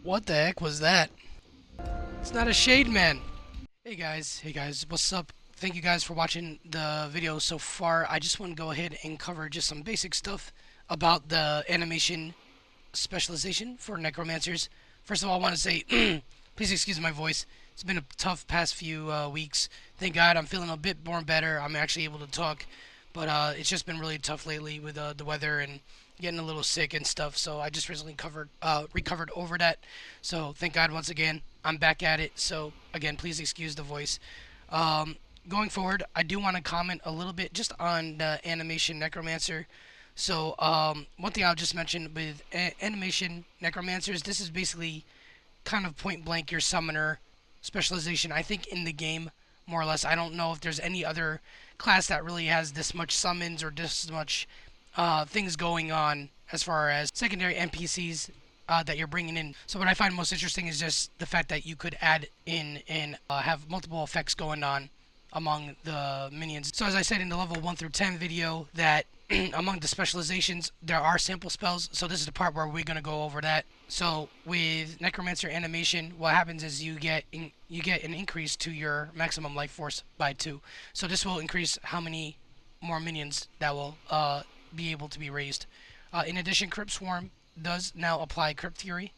What the heck was that? It's not a shade man. Hey guys, what's up? Thank you guys for watching the video so far. I just want to go ahead and cover just some basic stuff about the animation specialization for necromancers. First of all, I want to say, please excuse my voice. It's been a tough past few weeks. Thank God I'm feeling a bit more better. I'm actually able to talk, but it's just been really tough lately with the weather and getting a little sick and stuff. So I just recently recovered over that. So thank God once again I'm back at it. So again, please excuse the voice. Um, Going forward, I do want to comment a little bit just on the Animation Necromancer. So, one thing I'll just mention with Animation Necromancers, this is basically kind of point blank your summoner specialization. I think in the game, more or less. I don't know if there's any other class that really has this much summons or this much things going on as far as secondary NPCs that you're bringing in. So what I find most interesting is just the fact that you could add in and have multiple effects going on among the minions. So as I said in the level 1 through 10 video that among the specializations there are sample spells, so this is the part where we're going to go over that. So with Necromancer animation, what happens is you get an increase to your maximum life force by 2. So this will increase how many more minions that will be able to be raised. In addition, Crypt Swarm does now apply Crypt Fury.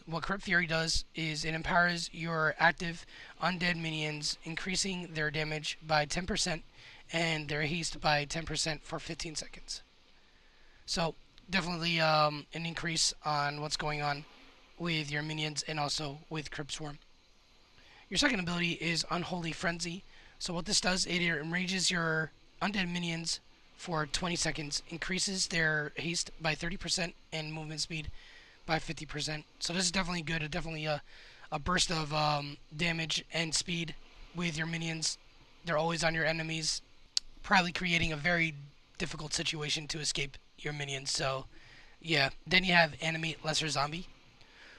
What Crypt Fury does is it empowers your active undead minions, increasing their damage by 10% and their haste by 10% for 15 seconds. So definitely an increase on what's going on with your minions and also with Crypt Swarm. Your second ability is Unholy Frenzy. So what this does, it enrages your undead minions for 20 seconds, increases their haste by 30% and movement speed by 50%. So this is definitely good. Definitely a burst of damage and speed with your minions. They're always on your enemies, probably creating a very difficult situation to escape your minions. So yeah. Then you have Animate Lesser Zombie.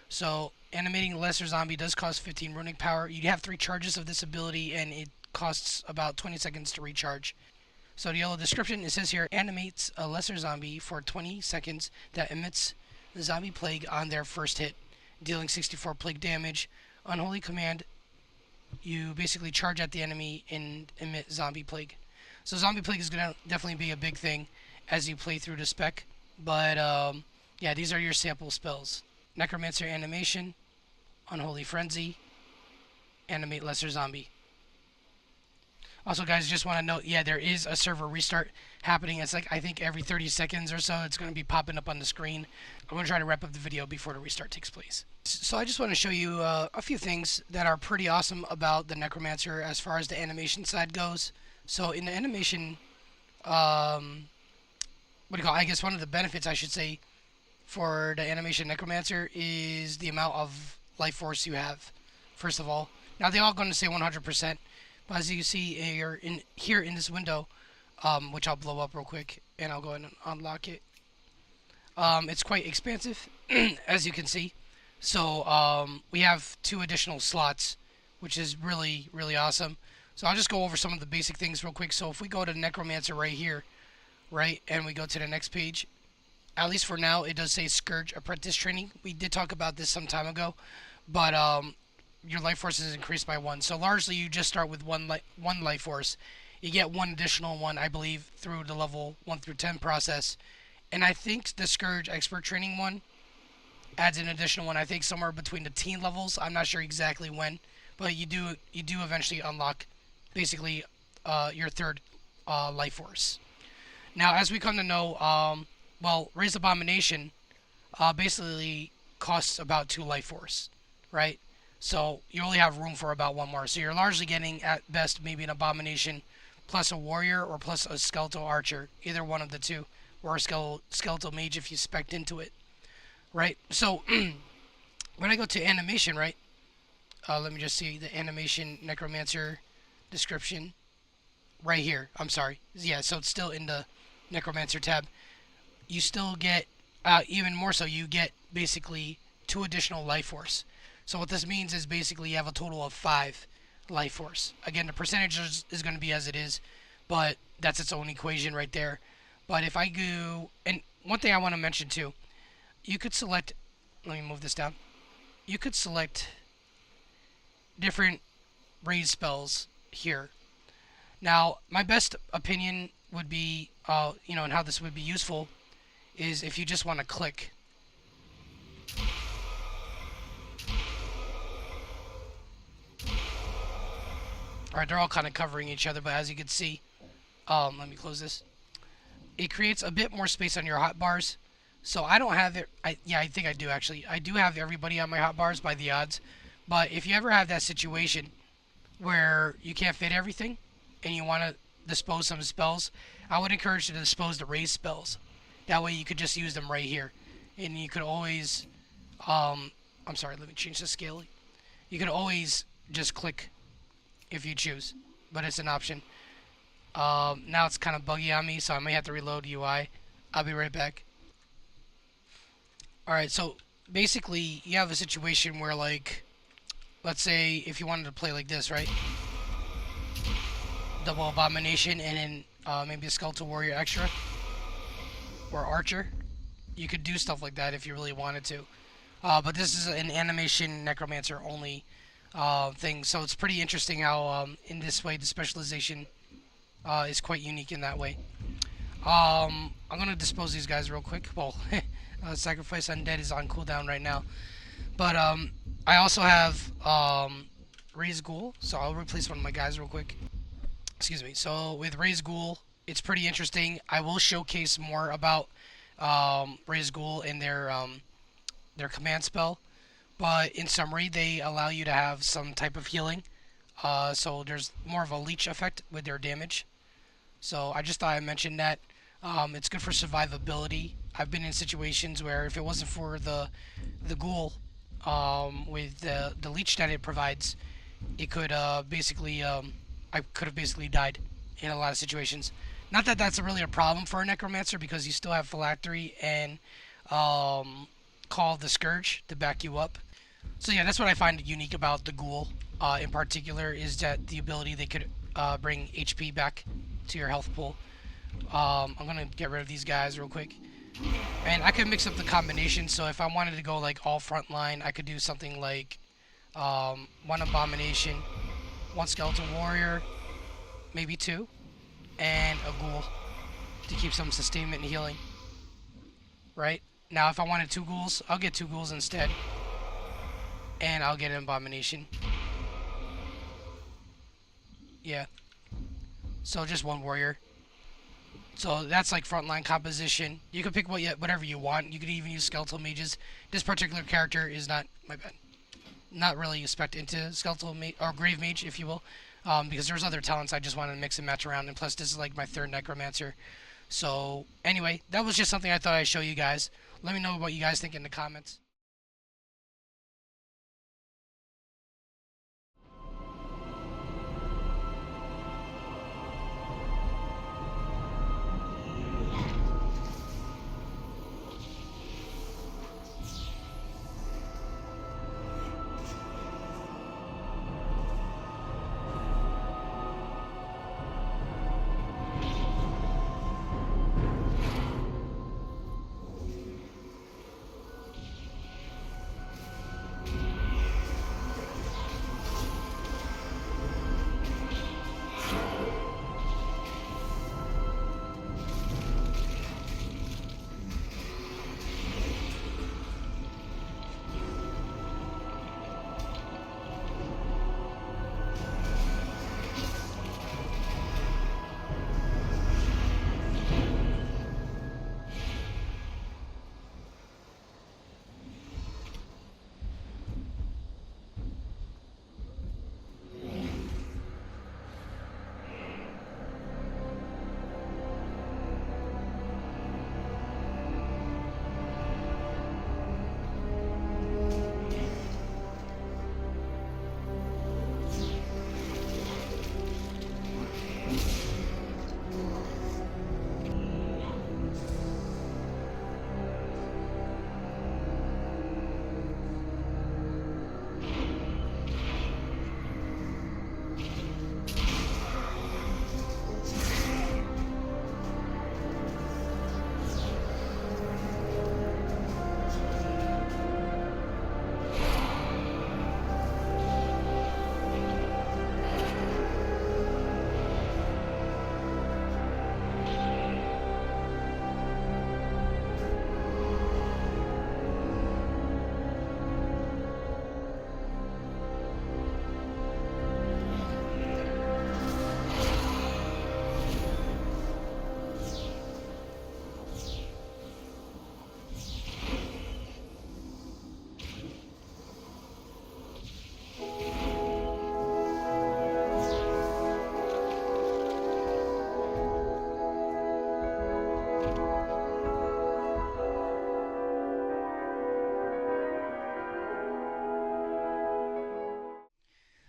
So animating Lesser Zombie does cost 15 runic power. You have 3 charges of this ability and it costs about 20 seconds to recharge. So the yellow description, it says here, animates a lesser zombie for 20 seconds that emits the zombie plague on their first hit, dealing 64 plague damage. Unholy command, you basically charge at the enemy and emit zombie plague. So zombie plague is going to definitely be a big thing as you play through the spec. But yeah, these are your sample spells. Necromancer animation, Unholy Frenzy, animate lesser zombie. Also, guys, just want to note, yeah, there is a server restart happening. It's like, I think every 30 seconds or so, it's going to be popping up on the screen. I'm going to try to wrap up the video before the restart takes place. So I just want to show you a few things that are pretty awesome about the Necromancer as far as the animation side goes. So in the animation, what do you call it? I guess one of the benefits, I should say, for the Animation Necromancer is the amount of life force you have, first of all. Now, they're all going to say 100%. But as you see here in this window, which I'll blow up real quick, and I'll go ahead and unlock it. It's quite expansive, as you can see. So we have 2 additional slots, which is really, really awesome. So I'll just go over some of the basic things real quick. So if we go to Necromancer right here, right, and we go to the next page, at least for now, it does say Scourge Apprentice Training. We did talk about this some time ago, but your life force is increased by 1. So largely you just start with one life force. You get 1 additional one, I believe, through the level 1 through 10 process. And I think the Scourge Expert Training one adds an additional one, I think somewhere between the teen levels. I'm not sure exactly when, but you do eventually unlock basically your 3rd life force. Now, as we come to know, well, Raised Abomination basically costs about 2 life force, right? So you only have room for about 1 more. So you're largely getting, at best, maybe an Abomination plus a Warrior or plus a Skeletal Archer. Either one of the 2. Or a Skeletal Mage if you spec'd into it. Right? So, when I go to Animation, right? Let me just see the Animation Necromancer description. Right here. I'm sorry. Yeah, so it's still in the Necromancer tab. You still get, even more so, you get basically 2 additional life force. So what this means is basically you have a total of 5 life force. Again, the percentage is going to be as it is, but that's its own equation right there. But if I go, and one thing I want to mention too, you could select let me move this down. You could select different raise spells here. Now, my best opinion would be, and how this would be useful is if you just want to click. Alright, they're all kind of covering each other, but as you can see, let me close this. It creates a bit more space on your hotbars. So I don't have it. I think I do actually. I do have everybody on my hotbars by the odds. But if you ever have that situation where you can't fit everything and you want to dispose some spells, I would encourage you to dispose the raise spells. That way you could just use them right here. And you could always, I'm sorry, let me change the scale. You could always just click if you choose, but it's an option. Now it's kind of buggy on me, so I may have to reload UI. I'll be right back. Alright, so basically you have a situation where, like, let's say if you wanted to play like this, right? Double Abomination and then maybe a Skeletal Warrior extra or Archer. You could do stuff like that if you really wanted to. But this is an Animation Necromancer only thing, so it's pretty interesting how in this way the specialization is quite unique in that way. I'm going to dispose these guys real quick. Well, Sacrifice Undead is on cooldown right now. But I also have Raise Ghoul, so I'll replace one of my guys real quick. Excuse me. So with Raise Ghoul, it's pretty interesting. I will showcase more about Raise Ghoul and their command spell. But in summary, they allow you to have some type of healing. So there's more of a leech effect with their damage. So I just thought I'd mention that. It's good for survivability. I've been in situations where if it wasn't for the ghoul with the leech that it provides, it could basically I could have basically died in a lot of situations. Not that that's really a problem for a necromancer because you still have phylactery and Call of the Scourge to back you up. So yeah, that's what I find unique about the ghoul in particular, is that the ability they could bring HP back to your health pool. I'm gonna get rid of these guys real quick. And I could mix up the combination, so if I wanted to go like all front line, I could do something like one Abomination, one Skeletal Warrior, maybe two, and a Ghoul to keep some sustainment and healing. Right? Now if I wanted two Ghouls, I'll get two Ghouls instead. And I'll get an Abomination. Yeah. So just one Warrior. So that's like frontline composition. You can pick whatever you want. You could even use skeletal mages. This particular character is not, my bad, not really spec'd into skeletal mage or grave mage, if you will, because there's other talents I just wanted to mix and match around. And plus, this is like my third necromancer. So anyway, that was just something I thought I'd show you guys. Let me know what you guys think in the comments.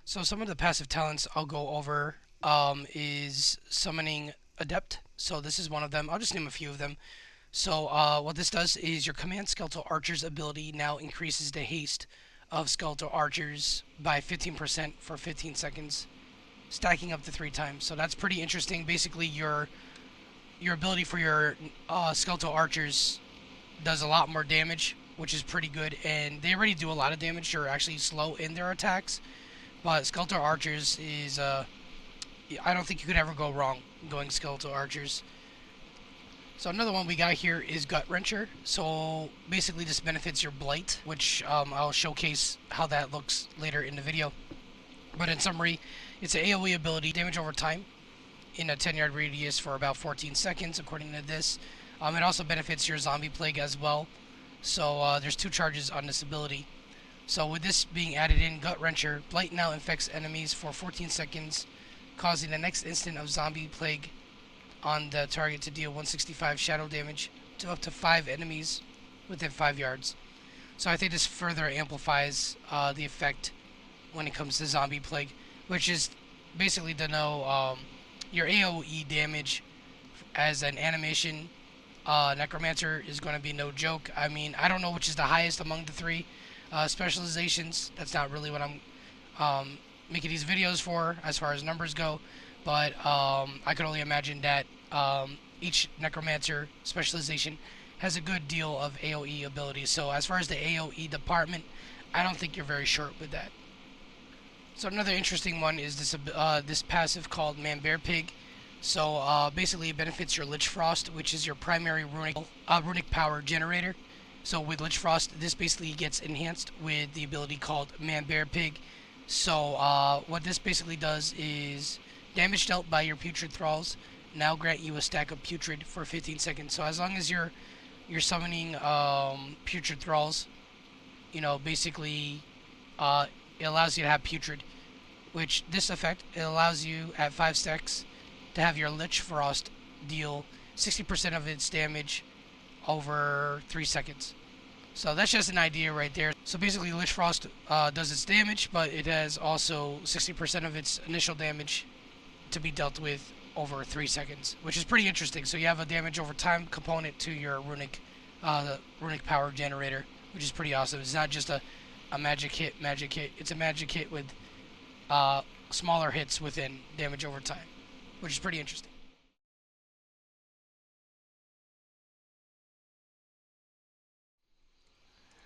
So some of the passive talents I'll go over is summoning adept. So this is one of them. I'll just name a few of them. So what this does is your command skeletal archer's ability now increases the haste of skeletal archers by 15% for 15 seconds, stacking up to 3 times. So that's pretty interesting. Basically, your ability for your skeletal archers does a lot more damage, which is pretty good. And they already do a lot of damage. They're actually slow in their attacks, but skeletal archers is I don't think you could ever go wrong going skeletal archers. So another one we got here is Gut Wrencher. So basically this benefits your Blight, which I'll showcase how that looks later in the video. But in summary, it's an AoE ability, damage over time in a 10-yard radius for about 14 seconds, according to this. It also benefits your Zombie Plague as well. So there's 2 charges on this ability. So with this being added in, Gut Wrencher, Blight now infects enemies for 14 seconds, causing the next instant of Zombie Plague on the target to deal 165 shadow damage to up to 5 enemies within 5 yards. So I think this further amplifies the effect when it comes to Zombie Plague, which is basically to know your AoE damage as an Animation Necromancer is going to be no joke. I mean, I don't know which is the highest among the 3 specializations. That's not really what I'm making these videos for as far as numbers go. But I can only imagine that each Necromancer specialization has a good deal of AoE abilities. So as far as the AoE department, I don't think you're very short with that. So another interesting one is this passive called Man Bear Pig. So basically it benefits your Lich Frost, which is your primary runic power generator. So with Lich Frost, this basically gets enhanced with the ability called Man Bear Pig. So what this basically does is damage dealt by your putrid thralls now grant you a stack of putrid for 15 seconds. So as long as you're summoning putrid thralls, you know, basically it allows you to have putrid, which this effect, it allows you at 5 stacks to have your Lich Frost deal 60% of its damage over 3 seconds. So that's just an idea right there. So basically Lich Frost does its damage, but it has also 60% of its initial damage to be dealt with over 3 seconds, which is pretty interesting. So you have a damage over time component to your runic power generator, which is pretty awesome. It's not just a magic hit. It's a magic hit with smaller hits within damage over time, which is pretty interesting.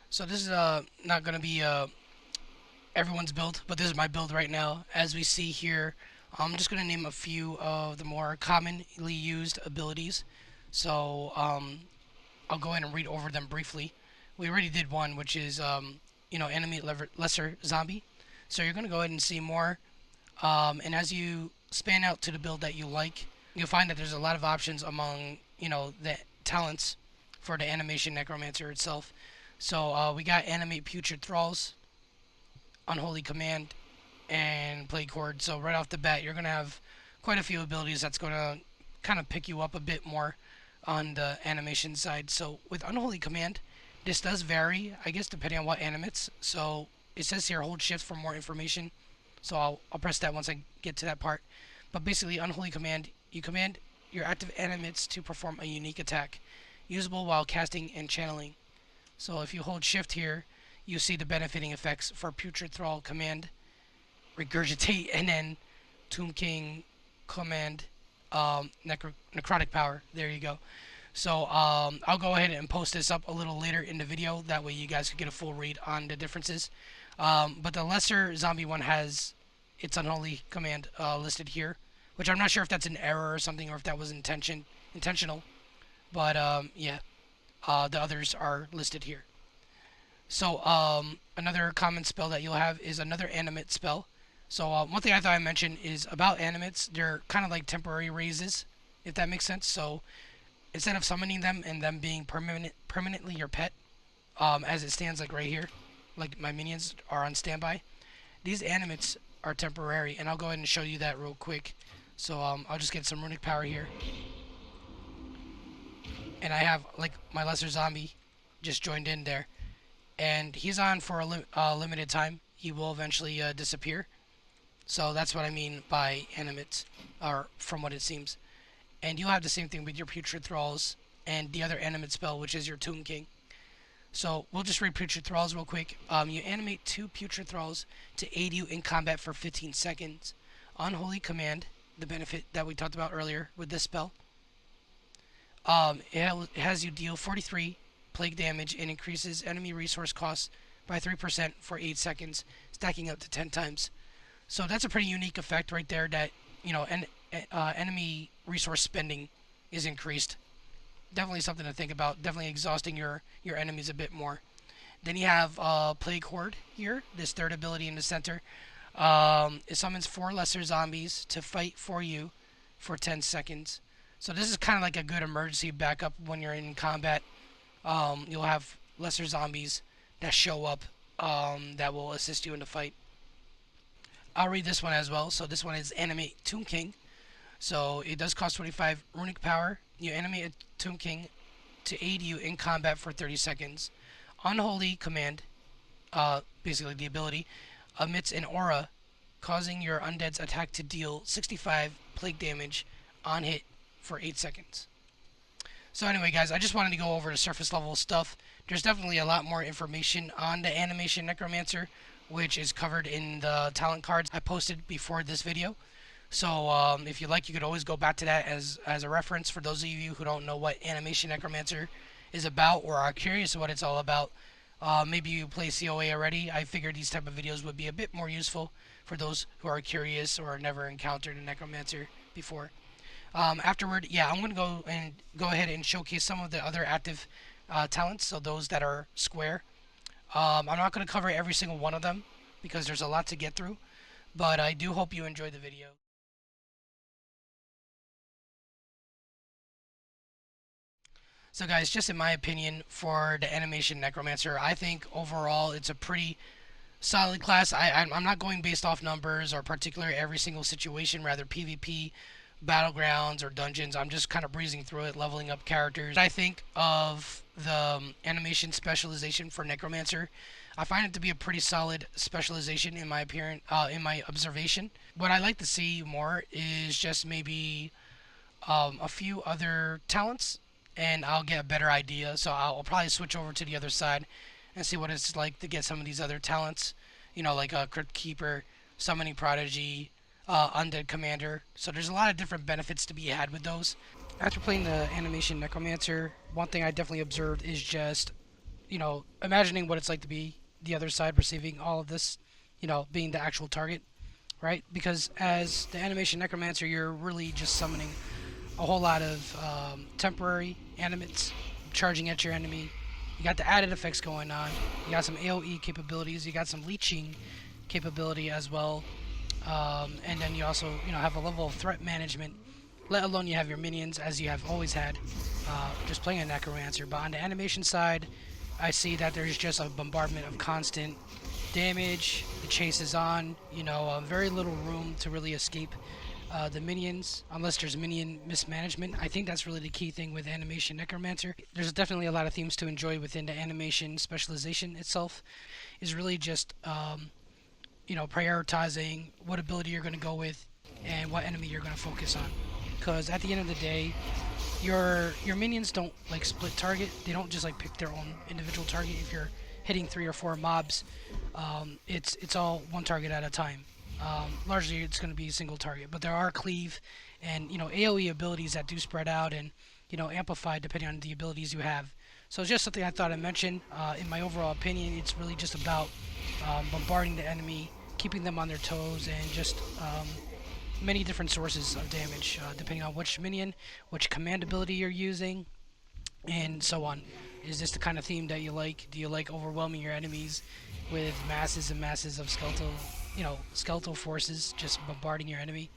So this is not going to be everyone's build, but this is my build right now. As we see here, I'm just going to name a few of the more commonly used abilities. So I'll go ahead and read over them briefly. We already did one, which is enemy lesser zombie. So you're going to go ahead and see more. And as you span out to the build that you like, you'll find that there's a lot of options among the talents for the Animation Necromancer itself. So we got Animate Putrid Thralls, Unholy Command, and Plague Horde. So right off the bat, you're going to have quite a few abilities that's going to kind of pick you up a bit more on the animation side. So with Unholy Command, this does vary, I guess, depending on what animates. So it says here, hold shift for more information. So I'll press that once I get to that part. But basically, Unholy Command, you command your active animates to perform a unique attack, usable while casting and channeling. So if you hold shift here, you see the benefiting effects for Putrid Thrall Command, Regurgitate, and then Tomb King Command, Necrotic Power. There you go. So I'll go ahead and post this up a little later in the video. That way you guys can get a full read on the differences. But the lesser zombie one has its Unholy Command listed here, which I'm not sure if that's an error or something, or if that was intentional. But yeah, the others are listed here. So another common spell that you'll have is another animate spell. So one thing I thought I mentioned is about animates, they're kind of like temporary raises, if that makes sense. So instead of summoning them and them being permanently your pet, as it stands like right here, like my minions are on standby, these animates are temporary, and I'll go ahead and show you that real quick. So I'll just get some runic power here, and I have like my lesser zombie just joined in there, and he's on for a limited time. He will eventually disappear, So that's what I mean by animate, or from what it seems. And you'll have the same thing with your putrid thralls and the other animate spell, which is your Tomb King. So we'll just read putrid thralls real quick. You animate 2 putrid thralls to aid you in combat for 15 seconds. Unholy command, the benefit that we talked about earlier with this spell. It has you deal 43 plague damage and increases enemy resource costs by 3% for 8 seconds, stacking up to 10 times. So that's a pretty unique effect right there that, enemy resource spending is increased. Definitely something to think about. Definitely exhausting your enemies a bit more. Then you have Plague Horde here, this third ability in the center. It summons 4 lesser zombies to fight for you for 10 seconds. So this is kind of like a good emergency backup when you're in combat. You'll have lesser zombies that show up that will assist you in the fight. I'll read this one as well. So this one is Animate Tomb King. So it does cost 25 runic power. You animate a Tomb King to aid you in combat for 30 seconds. Unholy command, basically the ability, emits an aura, causing your undead's attack to deal 65 plague damage on hit for 8 seconds. So anyway, guys, I just wanted to go over the surface level stuff. There's definitely a lot more information on the Animation Necromancer, which is covered in the talent cards I posted before this video. So if you like, you could always go back to that as a reference for those of you who don't know what Animation Necromancer is about or are curious what it's all about. Maybe you play COA already. I figured these type of videos would be a bit more useful for those who are curious or never encountered a Necromancer before. Afterward, yeah, I'm going to go ahead and showcase some of the other active talents, so those that are square. I'm not going to cover every single one of them because there's a lot to get through, but I do hope you enjoy the video. So guys, just in my opinion, for the Animation Necromancer, I think overall it's a pretty solid class. I'm not going based off numbers or particular every single situation, rather PvP, battlegrounds, or dungeons. I'm just kind of breezing through it, leveling up characters. I think of the Animation Specialization for Necromancer. I find it to be a pretty solid specialization in my in my observation. What I like to see more is just maybe a few other talents, and I'll get a better idea. So I'll probably switch over to the other side and see what it's like to get some of these other talents. Like a Crypt Keeper, Summoning Prodigy, Undead Commander. So there's a lot of different benefits to be had with those. After playing the Animation Necromancer, one thing I definitely observed is just, imagining what it's like to be the other side, receiving all of this, being the actual target, right? Because as the Animation Necromancer, you're really just summoning a whole lot of temporary animates charging at your enemy. You got the added effects going on. You got some AoE capabilities. You got some leeching capability as well. And then you also, have a level of threat management. Let alone you have your minions, as you have always had, just playing a Necromancer. But on the animation side, I see that there's just a bombardment of constant damage. The chase is on. Very little room to really escape the minions, unless there's minion mismanagement. I think that's really the key thing with Animation Necromancer. There's definitely a lot of themes to enjoy within the Animation Specialization itself. Is really just prioritizing what ability you're going to go with and what enemy you're going to focus on. Because at the end of the day, your minions don't like split target. They don't just like pick their own individual target. If you're hitting 3 or 4 mobs, it's all one target at a time. Largely it's going to be a single target, but there are cleave and AoE abilities that do spread out and amplify depending on the abilities you have. So it's just something I thought I'd mention. In my overall opinion, it's really just about bombarding the enemy, keeping them on their toes, and just many different sources of damage depending on which minion, which command ability you're using, and so on. Is this the kind of theme that you like? Do you like overwhelming your enemies with masses and masses of skeletal forces just bombarding your enemy?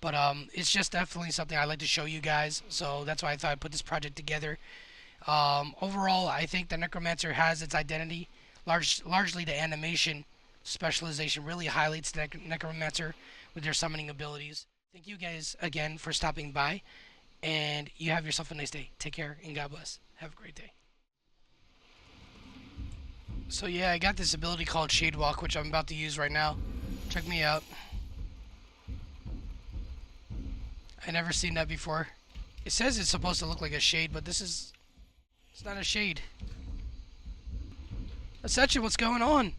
But it's just definitely something I like to show you guys, so that's why I thought I'd put this project together. Overall, I think the Necromancer has its identity. Largely the Animation Specialization really highlights the Necromancer with their summoning abilities. Thank you guys again for stopping by, and you have yourself a nice day. Take care, and God bless. Have a great day. So yeah, I got this ability called Shade Walk, which I'm about to use right now. Check me out. I never seen that before. It says it's supposed to look like a shade, but it's not a shade. Ascension, what's going on?